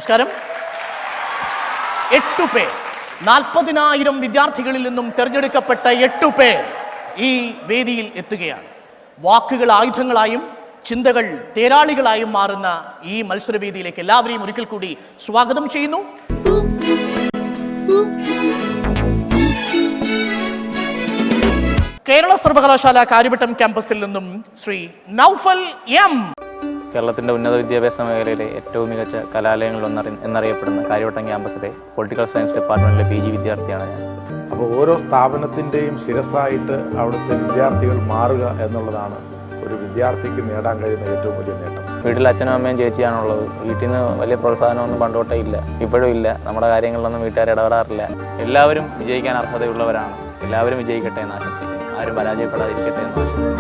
നമസ്കാരം. 8 പേർ, 40,000 വിദ്യാർത്ഥികളിൽ നിന്നും തിരഞ്ഞെടുക്കപ്പെട്ട 8 പേർ ഈ വേദിയിൽ എത്തുകയാണ്. വാക്കുകൾ ആയുധങ്ങളായും ചിന്തകൾ തേരാളികളായും മാറുന്ന ഈ മത്സരവേദിയിലേക്ക് എല്ലാവരെയും ഒരിക്കൽ കൂടി സ്വാഗതം ചെയ്യുന്നു. കേരള സർവകലാശാല കാര്യവട്ടം ക്യാമ്പസിൽ നിന്നും ശ്രീ നൗഫൽ എം. കേരളത്തിൻ്റെ ഉന്നത വിദ്യാഭ്യാസ മേഖലയിലെ ഏറ്റവും മികച്ച കലാലയങ്ങളിൽ എന്നറിയപ്പെടുന്ന കാര്യവട്ടം ക്യാമ്പസിലെ പൊളിറ്റിക്കൽ സയൻസ് ഡിപ്പാർട്ട്മെൻറ്റിലെ PG വിദ്യാർത്ഥിയാണ് ഞാൻ. അപ്പോൾ ഓരോ സ്ഥാപനത്തിൻ്റെയും ശിരസായിട്ട് അവിടുത്തെ വിദ്യാർത്ഥികൾ മാറുക എന്നുള്ളതാണ് ഒരു വിദ്യാർത്ഥിക്ക് നേടാൻ കഴിയുന്ന ഏറ്റവും വലിയ നേട്ടം. വീട്ടിൽ അച്ഛനും അമ്മയും ചേച്ചിയാണുള്ളത്. വീട്ടിൽ നിന്ന് വലിയ പ്രോത്സാഹനമൊന്നും പണ്ടോട്ടേ ഇല്ല, ഇപ്പോഴും ഇല്ല. നമ്മുടെ കാര്യങ്ങളിലൊന്നും വീട്ടുകാർ ഇടപെടാറില്ല. എല്ലാവരും വിജയിക്കാൻ അർഹതയുള്ളവരാണ്. എല്ലാവരും വിജയിക്കട്ടെ എന്ന് ആശംസിക്കുന്നു. ആരും പരാജയപ്പെടാതിരിക്കട്ടെ എന്ന് ആശംസിക്കുന്നു.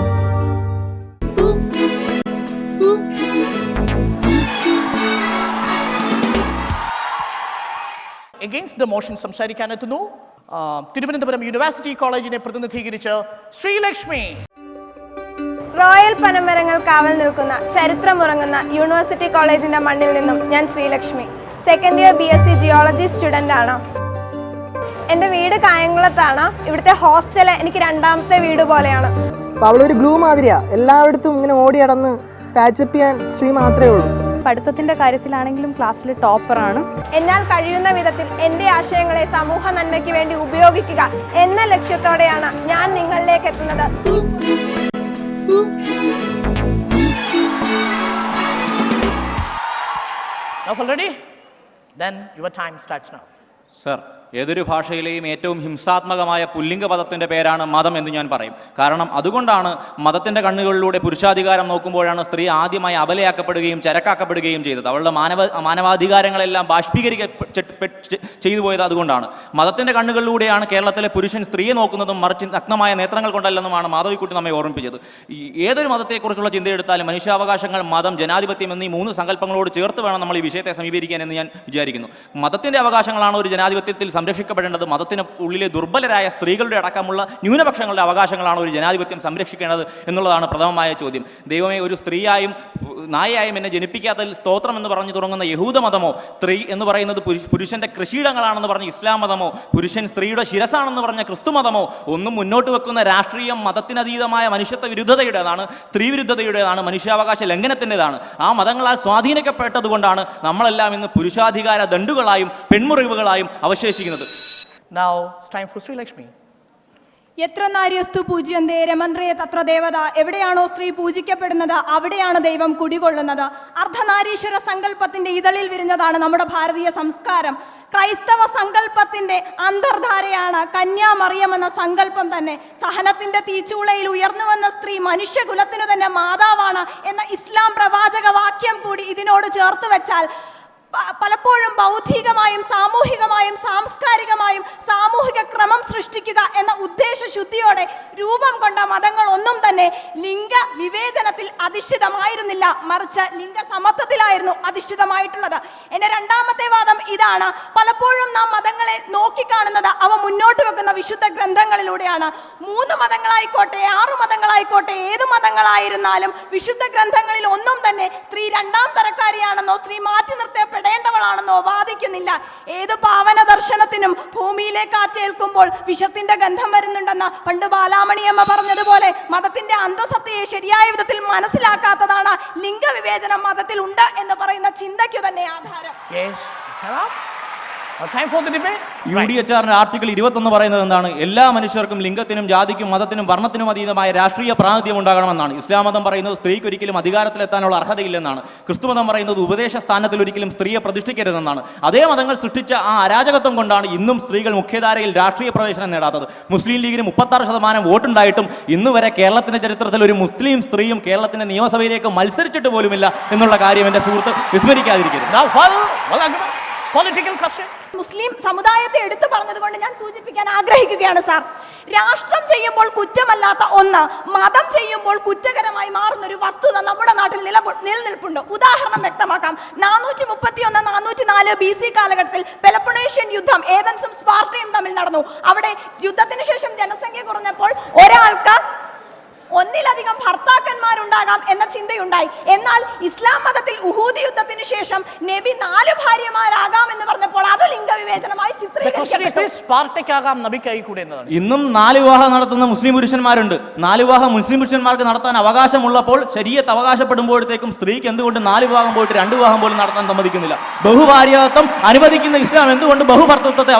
എഗെയിൻസ്റ്റ് ദ മോഷൻ സംസാരിക്കാനെത്തുന്നു തിരുവനന്തപുരം യൂണിവേഴ്സിറ്റി കോളേജിനെ പ്രതിനിധീകരിച്ച് ശ്രീലക്ഷ്മി. റോയൽ പനമരങ്ങൾ കാവൽ നിൽക്കുന്ന ചരിത്രമുറങ്ങുന്ന യൂണിവേഴ്സിറ്റി കോളേജിന്റെ മണ്ണിൽ നിന്നും ഞാൻ Sreelakshmi. Second year BSc geology student ആണ്. എൻ്റെ വീട് കായംകുളത്താണ്. ഇവിടുത്തെ ഹോസ്റ്റല് എനിക്ക് രണ്ടാമത്തെ വീട് പോലെയാണ്. അപ്പോൾ അവളൊരു ഗ്ലൂ മാതിരിയാ, എല്ലായിടത്തും ഇങ്ങനെ ഓടി നടന്ന് പാച്ചപ്പ് ചെയ്യാൻ ശ്രീ മാത്രമേ ഉള്ളൂ. പഠിത്തത്തിൻ്റെ കാര്യത്തിലാണെങ്കിലും ക്ലാസ്സിൽ ടോപ്പറാണ്. എന്നാൽ കഴിയുന്ന വിധത്തിൽ എൻ്റെ ആശയങ്ങളെ സമൂഹ നന്മയ്ക്ക് വേണ്ടി ഉപയോഗിക്കുക എന്ന ലക്ഷ്യത്തോടെയാണ് ഞാൻ നിങ്ങളിലേക്ക് എത്തുന്നത്. Ready? Then your time starts now. Sir, ഏതൊരു ഭാഷയിലെയും ഏറ്റവും ഹിംസാത്മകമായ പുല്ലിംഗ പദത്തിൻ്റെ പേരാണ് മതം എന്ന് ഞാൻ പറയും. കാരണം അതുകൊണ്ടാണ് മതത്തിൻ്റെ കണ്ണുകളിലൂടെ പുരുഷാധികാരം നോക്കുമ്പോഴാണ് സ്ത്രീ ആദ്യമായി അബലയാക്കപ്പെടുകയും ചരക്കാക്കപ്പെടുകയും ചെയ്തത്. അവളുടെ മാനവാധികാരങ്ങളെല്ലാം ചെയ്തു പോയത് അതുകൊണ്ടാണ്. മതത്തിൻ്റെ കണ്ണുകളിലൂടെയാണ് കേരളത്തിലെ പുരുഷൻ സ്ത്രീയെ നോക്കുന്നതും മറിച്ച് നഗ്നമായ നേത്രങ്ങൾ കൊണ്ടല്ലെന്നുമാണ് മാധവിക്കുട്ടി നമ്മെ ഓർമ്മിപ്പിച്ചത്. ഏതൊരു മതത്തെക്കുറിച്ചുള്ള ചിന്തയെടുത്താലും മനുഷ്യാവകാശങ്ങൾ, മതം, ജനാധിപത്യം എന്നീ 3 സങ്കല്പങ്ങളോട് ചേർത്ത് വേണം നമ്മൾ ഈ വിഷയത്തെ സമീപിക്കാൻ എന്ന് ഞാൻ വിചാരിക്കുന്നു. മതത്തിൻ്റെ അവകാശങ്ങളാണ് ഒരു ജനാധിപത്യത്തിൽ സംരക്ഷിക്കപ്പെടേണ്ടത്. മതത്തിന് ഉള്ളിലെ ദുർബലരായ സ്ത്രീകളുടെ അടക്കമുള്ള ന്യൂനപക്ഷങ്ങളുടെ അവകാശങ്ങളാണ് ഒരു ജനാധിപത്യം സംരക്ഷിക്കേണ്ടത് എന്നുള്ളതാണ് പ്രഥമമായ ചോദ്യം. ദൈവമേ, ഒരു സ്ത്രീയായും നായയായും എന്നെ ജനിപ്പിക്കാത്തതിൽ സ്തോത്രം എന്ന് പറഞ്ഞു തുടങ്ങുന്ന യഹൂദ മതമോ, സ്ത്രീ എന്ന് പറയുന്നത് പുരുഷന്റെ കൃഷിയിടങ്ങളാണെന്ന് പറഞ്ഞ ഇസ്ലാം മതമോ, പുരുഷൻ സ്ത്രീയുടെ ശിരസാണെന്ന് പറഞ്ഞ ക്രിസ്തു മതമോ ഒന്നും മുന്നോട്ട് വെക്കുന്ന രാഷ്ട്രീയം മതത്തിനതീതമായ മനുഷ്യത്വ വിരുദ്ധതയുടേതാണ്, സ്ത്രീ വിരുദ്ധതയുടേതാണ്, മനുഷ്യാവകാശ ലംഘനത്തിൻ്റെതാണ്. ആ മതങ്ങളാൽ സ്വാധീനിക്കപ്പെട്ടതുകൊണ്ടാണ് നമ്മളെല്ലാം ഇന്ന് പുരുഷാധികാര ദണ്ഡുകളായും പെൺമുറിവുകളായും അവശേഷിക്കുന്നത്. Now it's time for Sri Lakshmi. എത്ര നാര്യസ്തു പൂജ്യന്തേ രമന്ത്രേ തത്ര ദേവത. എവിടെയാണോ സ്ത്രീ പൂജിക്കപ്പെടുന്നത് അവിടെയാണ് ദൈവം കുടികൊള്ളുന്നത്. അർദ്ധനാരീശ്വര സങ്കല്പത്തിന്റെ ഇതളിൽ വിരിഞ്ഞതാണ് നമ്മുടെ ഭാരതീയ സംസ്കാരം. ക്രൈസ്തവ സങ്കല്പത്തിന്റെ അന്തർധാരയാണ് കന്യാമറിയം എന്ന സങ്കല്പം തന്നെ. സഹനത്തിന്റെ തീച്ചൂളയിൽ ഉയർന്നു വന്ന സ്ത്രീ മനുഷ്യകുലത്തിനു തന്നെ മാതാവാണ് എന്ന ഇസ്ലാം പ്രവാചക വാക്യം കൂടി ഇതിനോട് ചേർത്ത് വെച്ചാൽ പലപ്പോഴും ബൗദ്ധികമായും സാമൂഹികമായും സാംസ്കാരികമായും സാമൂഹിക ക്രമം സൃഷ്ടിക്കുക എന്ന ഉദ്ദേശശുദ്ധിയോടെ രൂപം കൊണ്ട മതങ്ങൾ ഒന്നും തന്നെ ലിംഗ വിവേചനത്തിൽ അധിഷ്ഠിതമായിരുന്നില്ല, മറിച്ച് ലിംഗസമത്വത്തിലായിരുന്നു അധിഷ്ഠിതമായിട്ടുള്ളത്. എൻ്റെ രണ്ടാമത്തെ വാദം ഇതാണ്. പലപ്പോഴും നാം മതങ്ങളെ നോക്കിക്കാണുന്നത് അവ മുന്നോട്ട് വെക്കുന്ന വിശുദ്ധ ഗ്രന്ഥങ്ങളിലൂടെയാണ്. 3 മതങ്ങളായിക്കോട്ടെ, 6 മതങ്ങളായിക്കോട്ടെ, ഏത് മതങ്ങളായിരുന്നാലും വിശുദ്ധ ഗ്രന്ഥങ്ങളിൽ ഒന്നും തന്നെ സ്ത്രീ 2ാം തരക്കാരിയാണെന്നോ സ്ത്രീ മാറ്റി നിർത്തപ്പെടേണ്ടവളാണെന്നോ വാദിക്കുന്നില്ല. ഏത് പാവന ദർശനത്തിനും ഭൂമിയിലേക്ക് കാറ്റേൽക്കുമ്പോൾ വിഷത്തിന്റെ ഗന്ധം വരുന്നുണ്ടെന്ന് പണ്ട് ബാലാമണിയമ്മ പറഞ്ഞതുപോലെ മതത്തിന്റെ അന്തസത്തയെ ശരിയായ വിധത്തിൽ മനസ്സിലാക്കാത്തതാണ് ലിംഗവിവേചനം മതത്തിൽ ഉണ്ട് എന്ന് പറയുന്ന ചിന്തയ്ക്കു തന്നെ ആധാരം. UDHR ആർട്ടിക്കിൾ 21 പറയുന്നത് എന്താണ്? എല്ലാ മനുഷ്യർക്കും ലിംഗത്തിനും ജാതിക്കും മതത്തിനും വർണ്ണത്തിനും അതീതമായ രാഷ്ട്രീയ പ്രാതിനിധ്യം ഉണ്ടാകണമെന്നാണ്. ഇസ്ലാം മതം പറയുന്നത് സ്ത്രീക്ക് ഒരിക്കലും അധികാരത്തിലെത്താനുള്ള അർഹതയില്ലെന്നാണ്. ക്രിസ്തുമതം പറയുന്നത് ഉപദേശ സ്ഥാനത്തിൽ ഒരിക്കലും സ്ത്രീയെ പ്രതിഷ്ഠിക്കരുതെന്നാണ്. അതേ മതങ്ങൾ സൃഷ്ടിച്ച ആ അരാജകത്വം കൊണ്ടാണ് ഇന്നും സ്ത്രീകൾ മുഖ്യധാരയിൽ രാഷ്ട്രീയ പ്രവേശനം നേടാത്തത്. മുസ്ലിം ലീഗിന് 36% വോട്ടുണ്ടായിട്ടും ഇന്ന് വരെ കേരളത്തിന്റെ ചരിത്രത്തിൽ ഒരു മുസ്ലിം സ്ത്രീയും കേരളത്തിന്റെ നിയമസഭയിലേക്ക് മത്സരിച്ചിട്ട് പോലുമില്ല എന്നുള്ള കാര്യം എൻ്റെ സുഹൃത്ത് വിസ്മരിക്കാതിരിക്കരുത്. മുസ്ലിം സമുദായത്തെ എടുത്തു പറഞ്ഞതുകൊണ്ട് ഞാൻ സൂചിപ്പിക്കാൻ ആഗ്രഹിക്കുകയാണ് സാർ. രാഷ്ട്രം ചെയ്യുമ്പോൾ കുറ്റമല്ലാത്ത ഒന്ന് മതം ചെയ്യുമ്പോൾ കുറ്റകരമായി മാറുന്ന ഒരു വസ്തുത നമ്മുടെ നാട്ടിൽ നിലനിൽപ്പുണ്ട്. ഉദാഹരണം വ്യക്തമാക്കാം. 431-404 BC കാലഘട്ടത്തിൽ പെലപ്പൊണേഷ്യൻ യുദ്ധം ഏതൻസും സ്പാർട്ടയും തമ്മിൽ നടന്നു. അവിടെ യുദ്ധത്തിന് ശേഷം ജനസംഖ്യ കുറഞ്ഞപ്പോൾ ഒരാൾക്ക് ഒന്നിലധികം ഭർത്താക്കന്മാരുണ്ടാകാൻ ഭാര്യമാരാകാം എന്ന ചിന്തയുണ്ടായി. എന്നാൽ ഇസ്ലാം മതത്തിൽ ഉഹൂദ് യുദ്ധത്തിന് ശേഷം നബി 4 ഭാര്യമാരാകാം എന്ന് പറഞ്ഞപ്പോൾ അത് ലിംഗവിവേചനമായി ചിത്രീകരിക്കപ്പെട്ടു. സ്പാർട്ടയ്ക്കാകാം നബിക്കായി കൂടെ എന്നതാണ്. ഇന്നും 4 വിവാഹം നടത്തുന്ന മുസ്ലിം പുരുഷന്മാരുണ്ട്. 4 വിവാഹം മുസ്ലിം പുരുഷന്മാർക്ക് നടത്താൻ അവകാശമുള്ളപ്പോൾ ശരീഅത്ത് അവകാശപ്പെടുമ്പോഴത്തേക്കും സ്ത്രീക്ക് എന്തുകൊണ്ട് 4 വിവാഹം പോയിട്ട് 2 വിവാഹം പോലും നടത്താൻ സമ്മതിക്കുന്നില്ല? ബഹുഭാര്യാത്വം അനുവദിക്കുന്ന ഇസ്ലാം എന്തുകൊണ്ട് ബഹുഭർത്തൃത്വത്തെ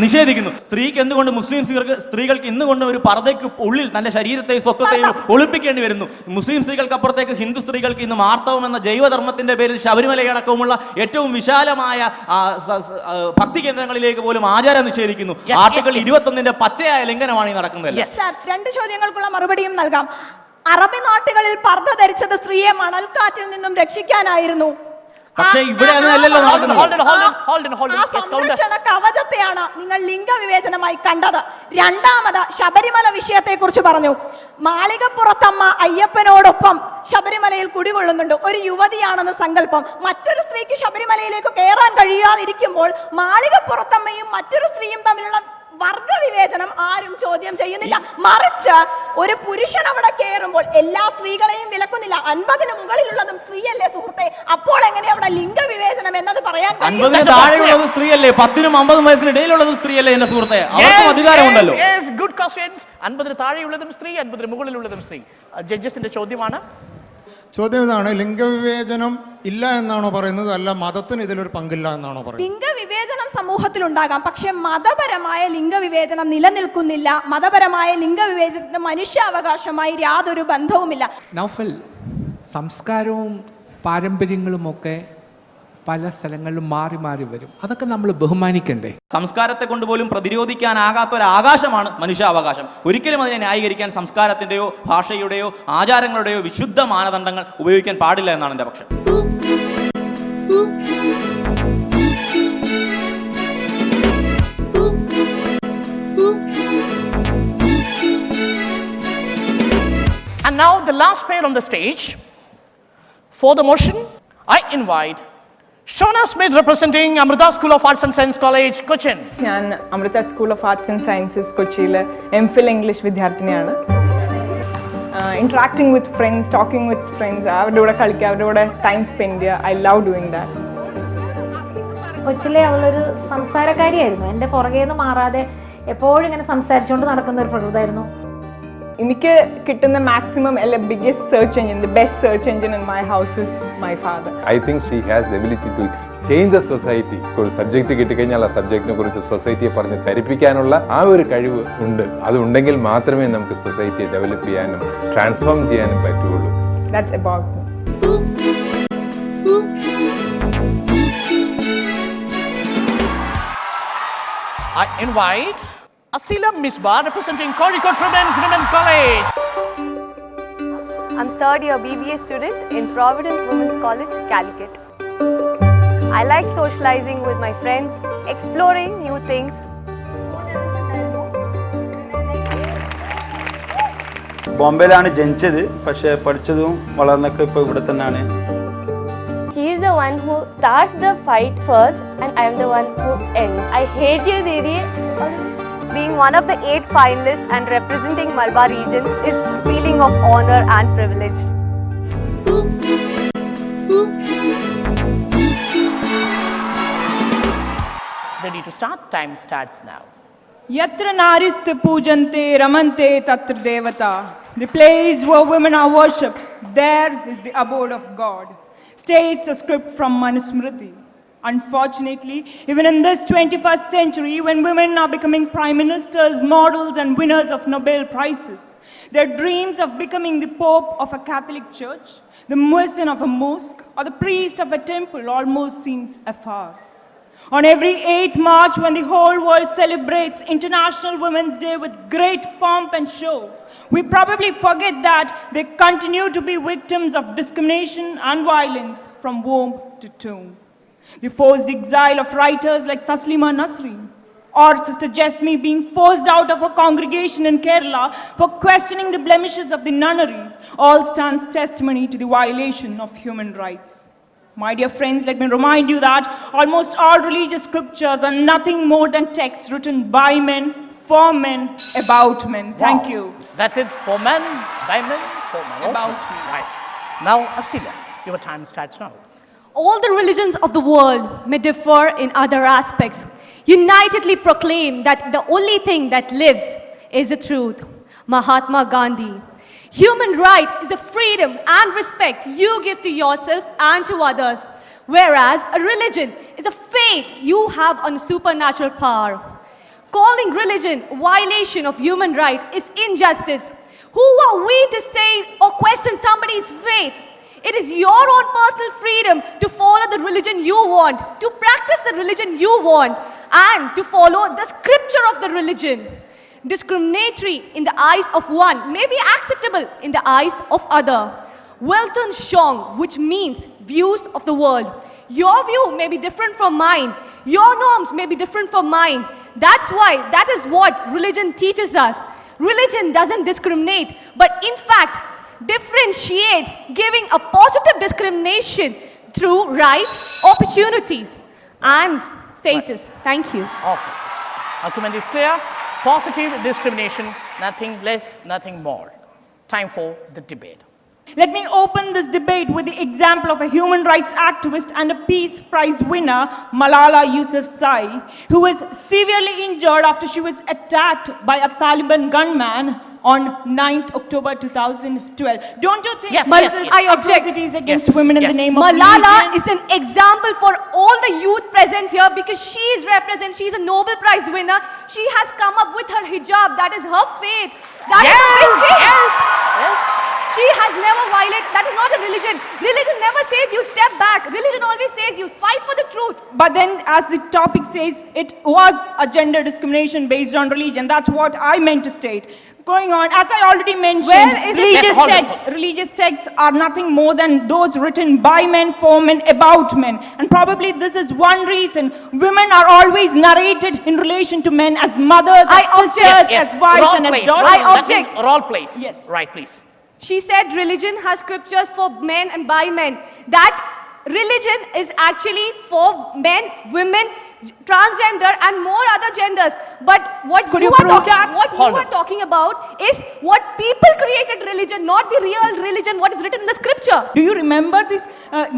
നിഷേധിക്കുന്നു? സ്ത്രീക്ക് എന്തുകൊണ്ട് മുസ്ലിം സ്ത്രീകൾക്ക് ഇന്നുകൊണ്ട് ഒരു പർദ്ദയ്ക്ക് ഉള്ളിൽ തന്റെ ശരീരത്തെയും സ്വത്വത്തെയും ഒളിപ്പിക്കേണ്ടി വരുന്നു? മുസ്ലിം സ്ത്രീകൾക്ക് അപ്പുറത്തേക്ക് ഹിന്ദു സ്ത്രീകൾക്ക് ഇന്ന് മാർത്തവം എന്ന ജൈവധർമ്മത്തിന്റെ പേരിൽ ശബരിമലയടക്കമുള്ള ഏറ്റവും വിശാലമായ ഭക്തി കേന്ദ്രങ്ങളിലേക്ക് പോലും ആചാരം നിഷേധിക്കുന്നു. ആർട്ടിക്കിൾ 21 പച്ചയായ ലംഘനമാണ് ഈ നടക്കുന്നത്. 2 ചോദ്യങ്ങൾക്കുള്ള മറുപടിയും നൽകാം. അറബി നാട്ടുകളിൽ പർദ്ദ ധരിച്ചത് സ്ത്രീയെ മണൽക്കാറ്റിൽ നിന്നും രക്ഷിക്കാനായിരുന്നു. പക്ഷേ ഇവിടെ അങ്ങനെയല്ലല്ലോ നടക്കുന്നത്. ആ സംരക്ഷണ കവചത്തെയാണ് നിങ്ങൾ ലിംഗവിവേചനമായി കണ്ടത്. രണ്ടാമത് ശബരിമല വിഷയത്തെ കുറിച്ച് പറഞ്ഞു. മാളികപ്പുറത്തമ്മ അയ്യപ്പനോടൊപ്പം ശബരിമലയിൽ കുടികൊള്ളുന്നുണ്ട്. ഒരു യുവതിയാണെന്ന് സങ്കല്പം. മറ്റൊരു സ്ത്രീക്ക് ശബരിമലയിലേക്ക് കയറാൻ കഴിയാതിരിക്കുമ്പോൾ മാളികപ്പുറത്തമ്മയും മറ്റൊരു സ്ത്രീയും തമ്മിലുള്ള വർഗവിവേചനം ആരും ചോദ്യം ചെയ്യുന്നില്ല. മറിച്ച് ഒരു പുരുഷൻ അവിടെ കയറുമ്പോൾ എല്ലാ സ്ത്രീകളെയും വിലക്കുന്നില്ല. 50-ന് മുകളിലുള്ളതും സ്ത്രീയല്ലേ സുഹൃത്തെ? അപ്പോൾ എങ്ങനെ അവിടെ ലിംഗവിവേചനം എന്നത് പറയാൻ കഴിയും? 50-ന് താഴെയുള്ളത് സ്ത്രീയല്ലേ? 10-നും 50 വയസ്സിന് ഇടയിലുള്ളത് സ്ത്രീയല്ലേ എന്റെ സുഹൃത്തെ? അവർക്കും അധികാരമുണ്ടല്ലോ. 50-ന് താഴെയുള്ളതും സ്ത്രീ, 50-ന് മുകളിലുള്ളതും സ്ത്രീ. ജഡ്ജസിന്റെ ചോദ്യമാണ്. ചോദ്യം ഇതാണ്, ലിംഗവിവേചനം ഇല്ല എന്നാണോ പറയുന്നത്, അല്ല മതത്തിന് ഇതിലൊരു പങ്കില്ല എന്നാണോ പറയുന്നത്? ലിംഗവിവേചനം സമൂഹത്തിൽ ഉണ്ടാകാം, പക്ഷെ മതപരമായ ലിംഗവിവേചനം നിലനിൽക്കുന്നില്ല. മതപരമായ ലിംഗവിവേചനത്തിന് മനുഷ്യാവകാശമായി യാതൊരു ബന്ധവുമില്ല. നൗഫൽ, സംസ്കാരവും പാരമ്പര്യങ്ങളുമൊക്കെ പല സ്ഥലങ്ങളിലും മാറി മാറി വരും. അതൊക്കെ നമ്മൾ ബഹുമാനിക്കണ്ടേ? സംസ്കാരത്തെ കൊണ്ടുപോലും പ്രതിരോധിക്കാനാകാത്ത ഒരു ആകാശമാണ് മനുഷ്യാവകാശം. ഒരിക്കലും അതിനെ ന്യായീകരിക്കാൻ സംസ്കാരത്തിന്റെയോ ഭാഷയുടെയോ ആചാരങ്ങളുടെയോ വിശുദ്ധ മാനദണ്ഡങ്ങൾ ഉപയോഗിക്കാൻ പാടില്ല എന്നാണ് എൻ്റെ പക്ഷം. And now the last pair on the stage. For the motion, I invite Shona Smith representing Amrita School of Arts and Science College, Cochin. ഞാൻ Amrita school of arts and sciences കൊച്ചിയിലെ MPhil ഇംഗ്ലീഷ് വിദ്യാർത്ഥിനിയാണ്. Interacting with friends, talking with friends, അവരുടെ കൂടെ കളിക്കുക, അവരുടെ കൂടെ time spend ചെയ്യുക. I love doing that. കൊച്ചിലെ അവളൊരു സംസാരക്കാരിയായിരുന്നു. എൻ്റെ പുറകെ നിന്ന് മാറാതെ എപ്പോഴും ഇങ്ങനെ സംസാരിച്ചുകൊണ്ട് നടക്കുന്ന ഒരു പ്രകൃതമായിരുന്നു. എനിക്ക് കിട്ടുന്ന maximum biggest search engine, the best search engine in my house is my father. I think she has the ability to change the society. ഒരു സബ്ജക്റ്റ് കിട്ടിക്കഴിഞ്ഞാൽ ആ സബ്ജക്റ്റിനെ കുറിച്ച് സൊസൈറ്റിയെ പറഞ്ഞ് ധരിപ്പിക്കാനുള്ള ആ ഒരു കഴിവ് ഉണ്ട്. അതുണ്ടെങ്കിൽ മാത്രമേ നമുക്ക് സൊസൈറ്റിയെ ഡെവലപ്പ് ചെയ്യാനും ട്രാൻസ്ഫോം ചെയ്യാനും പറ്റുള്ളൂ. That's about me. I invite Asila Misbah representing Kozhikode Providence Women's College. I'm third year BBA student in Providence Women's College, Calicut. I like socializing with my friends, exploring new things. ബോംബെയിലാണ് ജനിച്ചത്, പക്ഷേ പഠിച്ചതും വളർന്നൊക്കെ ഇപ്പോൾ ഇവിടെ തന്നെയാണ്. She is the one who starts the fight first and I am the one who ends. I hate you, Didi. Being one of the 8 finalists and representing Malabar region is feeling of honor and privilege. Ready to start? Time starts now. Yatra nariste pujante ramante tatra devata. The place where women are worshipped, there is the abode of God. States a script from Manusmriti. Unfortunately, even in this 21st century, when women are becoming prime ministers, models, and winners of Nobel Prizes, their dreams of becoming the Pope of a Catholic church, the muezzin of a mosque, or the priest of a temple almost seems afar. On every 8th March, when the whole world celebrates International Women's Day with great pomp and show, we probably forget that they continue to be victims of discrimination and violence from womb to tomb. The forced exile of writers like Taslima Nasreen, or Sister Jasmi being forced out of a congregation in Kerala for questioning the blemishes of the nunnery, all stands testimony to the violation of human rights. My dear friends, let me remind you that almost all religious scriptures are nothing more than texts written by men, for men, about men. Thank you. That's it. For men, by men, About me. Right. Now, Asila, your time starts now. All the religions of the world may differ in other aspects, unitedly proclaim that the only thing that lives is the truth. Mahatma Gandhi. Human right is a freedom and respect you give to yourself and to others, whereas a religion is a faith you have on supernatural power. Calling religion a violation of human right is injustice. Who are we to say or question somebody's faith? It is your own personal freedom to follow the religion you want, to practice the religion you want, and to follow the scripture of the religion. Discriminatory in the eyes of one may be acceptable in the eyes of other. Welton Shong, which means views of the world. Your view may be different from mine. Your norms may be different from mine. That is what religion teaches us. Religion doesn't discriminate, but in fact, differentiates, giving a positive discrimination through rights, opportunities, and status. Thank you. Okay. Argument is clear. Positive discrimination, nothing less, nothing more. Time for the debate. Let me open this debate with the example of a human rights activist and a Peace Prize winner, Malala Yousafzai, who was severely injured after she was attacked by a Taliban gunman on 9th October 2012. Don't you think this is atrocities against women in the name of Malala religion? is an example for all the youth present here because she is a Nobel Prize winner. She has come up with her hijab. That is her faith. That is a big thing. Yes. She has never violated. That is not a religion. Religion never says you step back. Religion always says you fight for the truth. But then, as the topic says, it was a gender discrimination based on religion. That's what I meant to state. Going on, as I already mentioned, Where is it? religious texts are nothing more than those written by men, for men, about men. And probably this is one reason women are always narrated in relation to men as mothers, as sisters, as wives, and as daughters. I object. That is role plays. Yes. Right, please. She said religion has scriptures for men and by men. That religion is actually for men, women, transgender and more other genders. But what you are talking about is what people created religion, not the real religion, what is written in the scripture. Do you remember this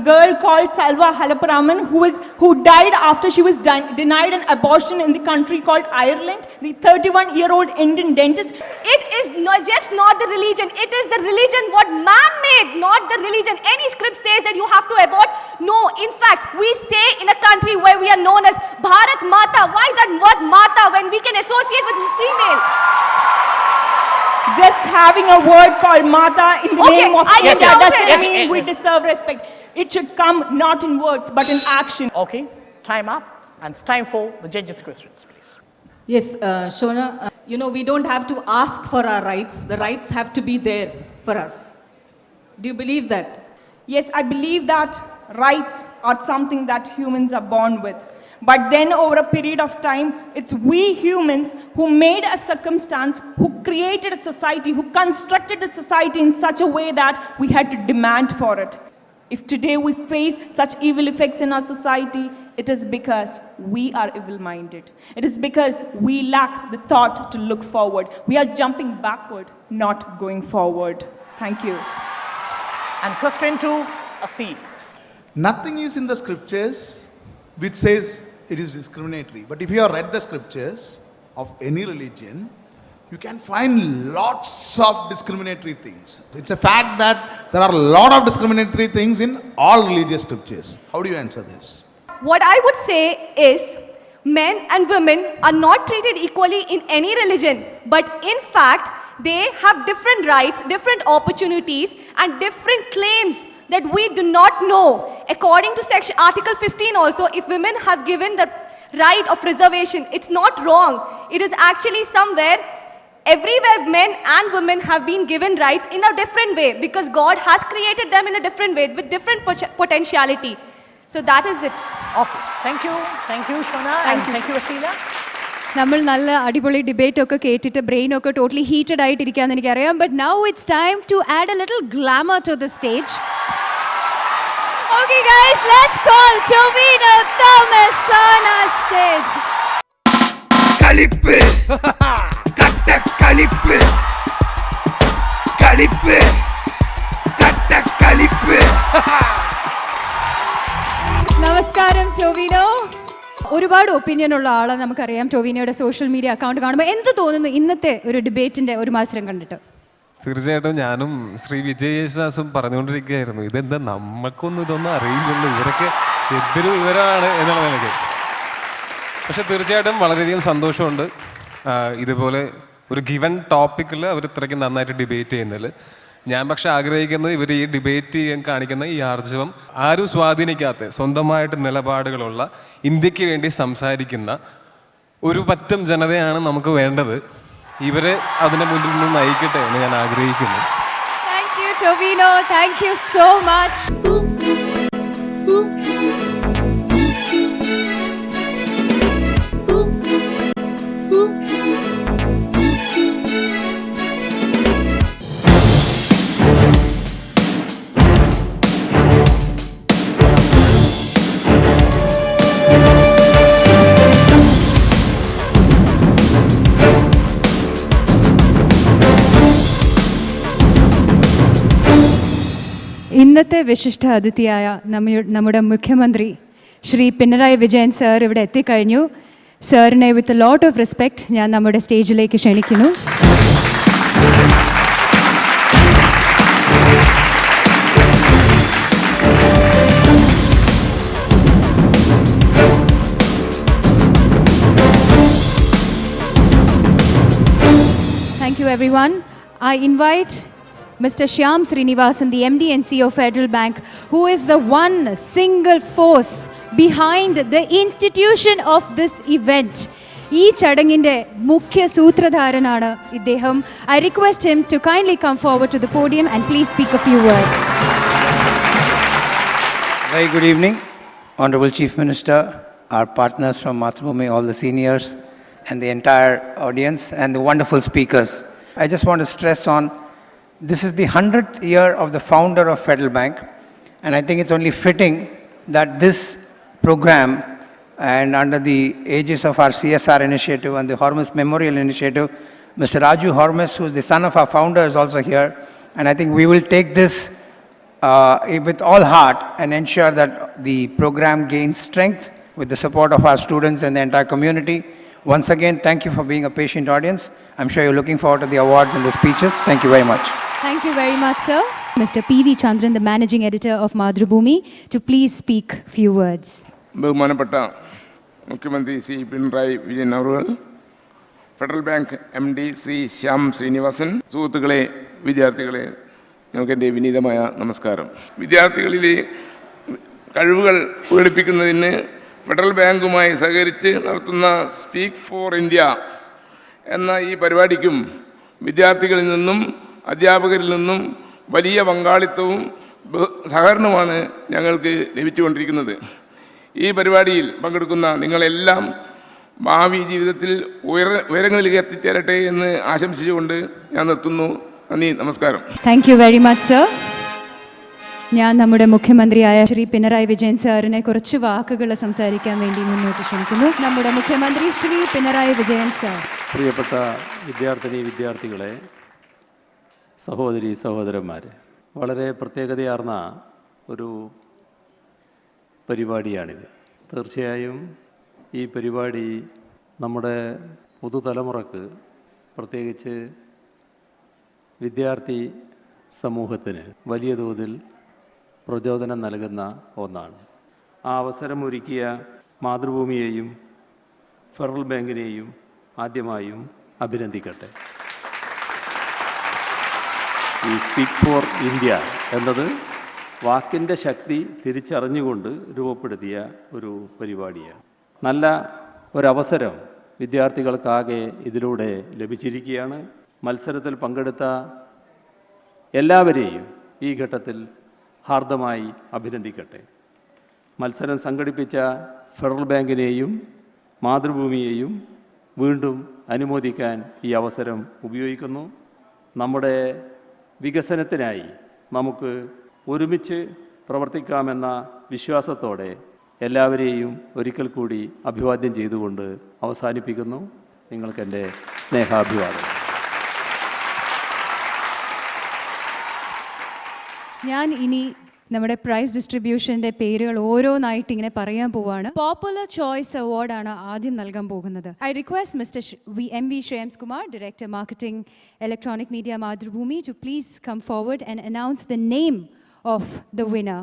girl called Salva Halaparaman who died after she was denied an abortion in the country called Ireland? The 31-year-old Indian dentist. It is not the religion. It is the religion what man made, not the religion. Any script says that you have to abort. No, in fact, we stay in a country where we are known as Bharat Mata. Why that word Mata when we can associate with female? Just having a word called Mata in the name of India doesn't mean we deserve respect. It should come not in words but in action. Okay, time up. And it's time for the judges' questions, please. Yes, Shona, we don't have to ask for our rights. The rights have to be there for us. Do you believe that? Yes, I believe that rights are something that humans are born with. But then over a period of time, it's we humans who made a circumstance, who created a society, who constructed the society in such a way that we had to demand for it. If today we face such evil effects in our society, it is because we are evil-minded. It is because we lack the thought to look forward. We are jumping backward, not going forward. Thank you. And question to Asil. Nothing is in the scriptures which says it is discriminatory. But if you have read the scriptures of any religion, you can find lots of discriminatory things. It's a fact that there are a lot of discriminatory things in all religious scriptures. How do you answer this? What I would say is men and women are not treated equally in any religion, but in fact, they have different rights, different opportunities, and different claims that we do not know. According to Article 15 also, if women have given the right of reservation, it's not wrong. It is actually somewhere, everywhere men and women have been given rights in a different way because God has created them in a different way with different potentiality. So that is it. Okay, thank you Shona, and thank you Asila. നമ്മൾ നല്ല അടിപൊളി debate ഒക്കെ കേട്ടിട്ട് brain ഒക്കെ totally heated ആയിട്ടിരിക്കാന്ന് എനിക്കറിയാം. But now it's time to add a little glamour to the stage. Okay guys, let's call Jovino Thomas on our stage. Kalippe നമസ്കാരം ടൊവിനോ. ഒരുപാട് ഒപ്പീനിയൻ ഉള്ള ആളെ നമുക്കറിയാം. ടൊവിനോയുടെ സോഷ്യൽ മീഡിയ അക്കൗണ്ട് കാണുമ്പോൾ എന്ത് തോന്നുന്നു ഇന്നത്തെ ഒരു ഡിബേറ്റിന്റെ ഒരു മത്സരം കണ്ടിട്ട്? തീർച്ചയായിട്ടും ഞാനും ശ്രീ വിജയ് യേശുദാസും പറഞ്ഞുകൊണ്ടിരിക്കുകയായിരുന്നു, ഇതെന്താ നമുക്കൊന്നും ഇതൊന്നും അറിയില്ലല്ലോ, ഇവരൊക്കെ എന്തൊരു വിവരമാണ് എന്നുള്ള നിലയ്ക്ക്. പക്ഷെ തീർച്ചയായിട്ടും വളരെയധികം സന്തോഷമുണ്ട് ഇതുപോലെ ഒരു ഗിവൻ ടോപ്പിക്കിൽ അവർ ഇത്രയ്ക്ക് നന്നായിട്ട് ഡിബേറ്റ് ചെയ്യുന്നതിൽ. ഞാൻ പക്ഷെ ആഗ്രഹിക്കുന്നത് ഇവർ ഈ ഡിബേറ്റ് ചെയ്യാൻ കാണിക്കുന്ന ഈ ആർജവം ആരും സ്വാധീനിക്കാത്ത സ്വന്തമായിട്ട് നിലപാടുകളുള്ള ഇന്ത്യക്ക് വേണ്ടി സംസാരിക്കുന്ന ഒരു പറ്റം ജനതയാണ് നമുക്ക് വേണ്ടത്. ഇവരെ അതിനെ മുന്നിൽ നിന്ന് നയിക്കട്ടെ എന്ന് ഞാൻ ആഗ്രഹിക്കുന്നു. Thank you Tovino, thank you so much. ഇന്നത്തെ വിശിഷ്ട അതിഥിയായ നമ്മുടെ മുഖ്യമന്ത്രി ശ്രീ പിണറായി വിജയൻ സാർ ഇവിടെ എത്തിക്കഴിഞ്ഞു. സാറിനെ വിത്ത് ലോട്ട് ഓഫ് റെസ്പെക്റ്റ് ഞാൻ നമ്മുടെ സ്റ്റേജിലേക്ക് ക്ഷണിക്കുന്നു. Thank you everyone. I invite Mr. Shyam Srinivasan, the MD and CEO of Federal Bank, who is the one single force behind the institution of this event. ഈ ചടങ്ങിൻ്റെ മുഖ്യ സൂത്രധാരനാണ് ഇദ്ദേഹം. I request him to kindly come forward to the podium and please speak a few words. Very good evening, Honorable Chief Minister, our partners from Mathrubhumi, all the seniors and the entire audience and the wonderful speakers. I just want to stress on this is the 100th year of the founder of Federal Bank, and I think it's only fitting that this program, and under the aegis of our CSR initiative and the Hormus Memorial Initiative, Mr. Raju Hormus, who is the son of our founder, is also here, and I think we will take this with all heart and ensure that the program gains strength with the support of our students and the entire community. Once again, thank you for being a patient audience. I'm sure you're looking forward to the awards and the speeches. Thank you very much. Thank you very much, sir. Mr. P.V. Chandran, the managing editor of Madhrubhumi, to please speak few words. ബഹുമാനപ്പെട്ട മുഖ്യമന്ത്രി ശ്രീ പിണറായി വിജയൻ അവർ, Federal Bank MD Shri Shyam Srinivasan, സുഹൃത്തുക്കളെ, വിദ്യാർത്ഥികളെ, നിങ്ങൾക്ക് എൻ്റെ വിനീതമായ നമസ്കാരം. വിദ്യാർത്ഥികളിലെ കഴിവുകൾ പ്രകടിപ്പിക്കുന്നതിന് ഫെഡറൽ ബാങ്കുമായി സഹകരിച്ച് നടത്തുന്ന സ്പീക്ക് ഫോർ ഇന്ത്യ എന്ന ഈ പരിപാടിക്കും വിദ്യാർത്ഥികളിൽ നിന്നും അധ്യാപകരിൽ നിന്നും വലിയ പങ്കാളിത്തവും സഹകരണവുമാണ് ഞങ്ങൾക്ക് ലഭിച്ചുകൊണ്ടിരിക്കുന്നത്. ഈ പരിപാടിയിൽ പങ്കെടുക്കുന്ന നിങ്ങളെല്ലാം ഭാവി ജീവിതത്തിൽ ഉയരങ്ങളിലേക്ക് എത്തിച്ചേരട്ടെ എന്ന് ആശംസിച്ചുകൊണ്ട് ഞാൻ നിർത്തുന്നു. നന്ദി, നമസ്കാരം. Thank you very much sir. ഞാൻ നമ്മുടെ മുഖ്യമന്ത്രിയായ ശ്രീ പിണറായി വിജയൻ സാറിനെ കുറച്ച് വാക്കുകൾ സംസാരിക്കാൻ വേണ്ടി മുന്നോട്ട് ക്ഷണിക്കുന്നു. നമ്മുടെ മുഖ്യമന്ത്രി ശ്രീ പിണറായി വിജയൻ സാർ. പ്രിയപ്പെട്ട വിദ്യാർത്ഥികളെ, സഹോദരി സഹോദരന്മാരെ, വളരെ പ്രത്യേകതയാർന്ന ഒരു പരിപാടിയാണിത്. തീർച്ചയായും ഈ പരിപാടി നമ്മുടെ പുതുതലമുറക്ക്, പ്രത്യേകിച്ച് വിദ്യാർത്ഥി സമൂഹത്തിന് വലിയ തോതിൽ പ്രചോദനം നൽകുന്ന ഒന്നാണ്. ആ അവസരമൊരുക്കിയ മാതൃഭൂമിയെയും ഫെഡറൽ ബാങ്കിനെയും ആദ്യമായും അഭിനന്ദിക്കട്ടെ. ഈ സ്പീക്ക് ഫോർ ഇന്ത്യ എന്നത് വാക്കിൻ്റെ ശക്തി തിരിച്ചറിഞ്ഞുകൊണ്ട് രൂപപ്പെടുത്തിയ ഒരു പരിപാടിയാണ്. നല്ല ഒരവസരം വിദ്യാർത്ഥികൾക്കാകെ ഇതിലൂടെ ലഭിച്ചിരിക്കുകയാണ്. മത്സരത്തിൽ പങ്കെടുത്ത എല്ലാവരെയും ഈ ഘട്ടത്തിൽ ഹാർദമായി അഭിനന്ദിക്കട്ടെ. മത്സരം സംഘടിപ്പിച്ച ഫെഡറൽ ബാങ്കിനെയും മാതൃഭൂമിയെയും വീണ്ടും അനുമോദിക്കാൻ ഈ അവസരം ഉപയോഗിക്കുന്നു. നമ്മുടെ വികസനത്തിനായി നമുക്ക് ഒരുമിച്ച് പ്രവർത്തിക്കാമെന്ന വിശ്വാസത്തോടെ എല്ലാവരെയും ഒരിക്കൽ കൂടി അഭിവാദ്യം ചെയ്തുകൊണ്ട് അവസാനിപ്പിക്കുന്നു. നിങ്ങൾക്കെൻ്റെ സ്നേഹാഭിവാദം. ഞാൻ ഇനി നമ്മുടെ പ്രൈസ് ഡിസ്ട്രിബ്യൂഷൻ്റെ പേരുകൾ ഓരോന്നായിട്ട് ഇങ്ങനെ പറയാൻ പോവാണ്. പോപ്പുലർ ചോയ്സ് അവാർഡാണ് ആദ്യം നൽകാൻ പോകുന്നത്. I request mister MV Shreyans Kumar, Director Marketing Electronic Media Madhrubhumi, to please come forward and announce the name of the winner.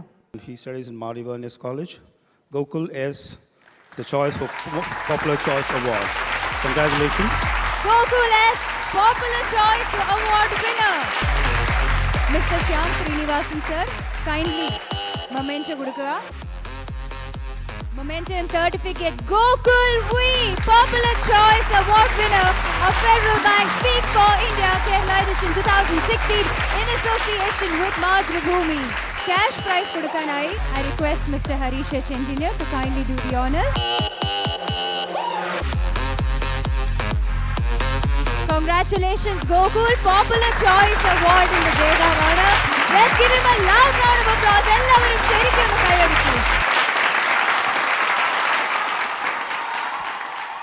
He studies in Madhya College. Gokul is the choice for Popular Choice Award. Congratulations. Gokul S, Popular Choice Award winner. Mr. Shyam Srinivasan sir, kindly memento കൊടുക്കുക. Memento and certificate. Gokul V, Popular Choice Award winner of Federal Bank Speak for India Kerala edition 2016 in association with Madhrubhumi. Cash prize കൊടുക്കാനായി I request Mr. Harish H. Engineer to kindly do the honors. Congratulations Gokul, Popular Choice Award in the ജേതാവാണ്. Let's give him a loud round of applause. എല്ലാവരും ശരിക്കും ഒന്ന് കൈയടിക്കൂ.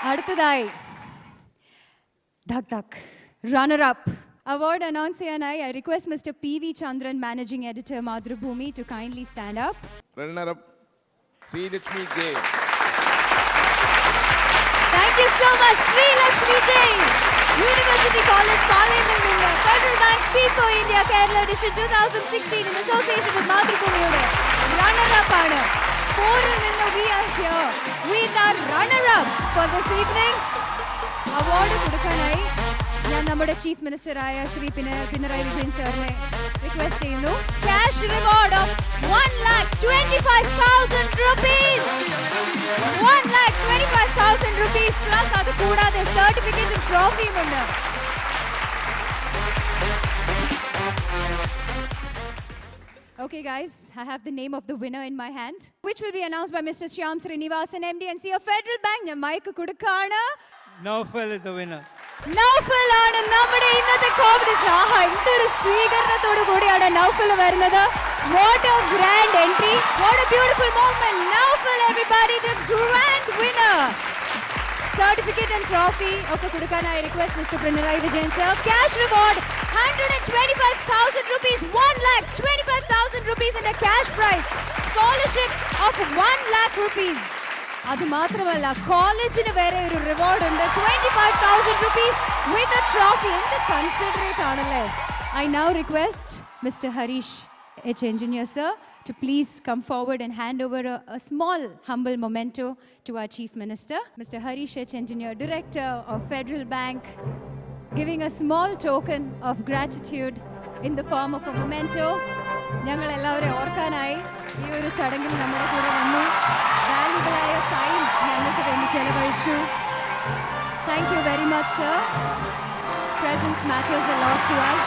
അടുത്തതായി runner up award announce ചെയ്യാനായി I request Mr. PV Chandran, Managing Editor Madhrubhumi, to kindly stand up. Runner up Sri Lakshmi J. Thank you so much Sri Lakshmi J, University College Parliament winner, Federal Bank Speak for India Kerala edition 2016 in association with Madhrubhumiയുടെ runner up ആണ്. 4-ൽ നിന്ന് we are here with our runner up for this evening. Award കൊടുക്കാനായി ഞാൻ നമ്മുടെ chief മിനിസ്റ്ററായ ശ്രീ പിണറായി വിജയൻ സാറിനെ request ചെയ്യുന്നു. Cash reward of 1,25,000 rupees. 1,25,000 rupees plus അത് കൂടാതെ സർട്ടിഫിക്കറ്റും ട്രോഫിയും ഉണ്ട്. Okay guys, I have the name of the winner in my hand, which will be announced by Mr. Shyam Srinivasan, MD and CEO of Federal Bank. ഞാൻ mike കൊടുക്കാണ്. Naufal is the winner. Naufal ആണ് നമ്മുടെ ഇന്നത്തെ competition. ആഹാ, എന്തൊരു സ്വീകരണത്തോടു കൂടിയാണ് നൗഫൽ വരുന്നത്. What a grand entry. What a beautiful moment. Naufal, everybody, the grand winner. Certificate and trophy ഒക്കെ കൊടുക്കാനായി request Mr. Pinarayi Vijayan sir. Cash reward 125,000 rupees. 1,25,000 rupees and a cash prize. Scholarship of 1 lakh rupees. അത് മാത്രമല്ല കോളേജിന് വേറെ ഒരു reward ഉണ്ട്. 25,000 rupees with a trophy. എന്ത് considerate ആണല്ലേ. I now request Mr. Harish H. Engineer sir to please come forward and hand over a small humble memento to our Chief Minister. Mr. Harish H. Engineer, Director of Federal Bank, giving a small token of gratitude in the form of a memento. ഞങ്ങൾ എല്ലാവരെയും ഓർക്കാനായി ഈ ഒരു ചടങ്ങിൽ നമ്മുടെ കൂടെ വന്നു. വാല്യുബിളായ time ഞങ്ങൾക്ക് വേണ്ടി ചെലവഴിച്ചു. Thank you very much, sir. Presence matters a lot to us.